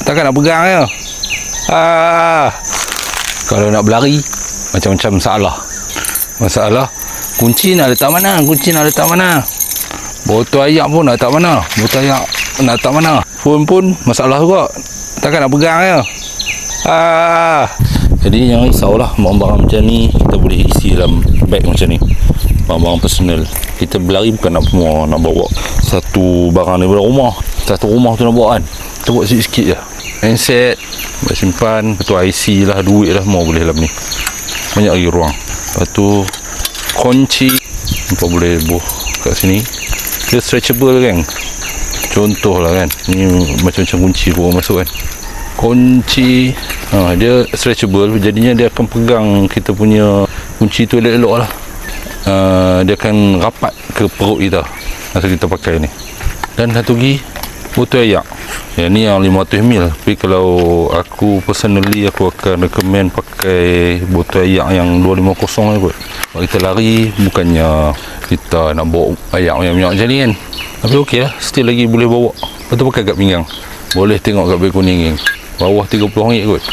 takkan nak pegang je. Kalau nak berlari macam-macam masalah kunci nak letak mana, botol air pun nak letak mana, phone pun masalah juga, takkan nak pegang je. Jadi jangan risaulah, barang-barang macam ni kita boleh isi dalam beg macam ni, barang-barang personal. Kita berlari bukan nak semua nak bawa satu barang daripada rumah, satu rumah tu nak bawa kan, kita bawa sikit-sikit je. Handset buat simpan, lepas tu IC lah, duit lah, semua boleh dalam ni, banyak lagi ruang. Lepas tu kunci apa boleh buh kat sini, dia stretchable kan, contoh lah kan, ni macam-macam kunci pun masuk kan. Kunci dia stretchable, jadinya dia akan pegang kita punya kunci tu elok-elok lah. Dia akan rapat ke perut kita masa kita pakai ni. Dan satu lagi botol air, yang ni yang 500ml, tapi kalau aku personally aku akan recommend pakai botol air yang 250 kot. Kalau kita lari bukannya kita nak bawa air banyak-banyak macam ni kan, tapi okey lah, still lagi boleh bawa. Lepas tu pakai kat pinggang, boleh tengok kat beg kuning ni, bawah RM30 kot.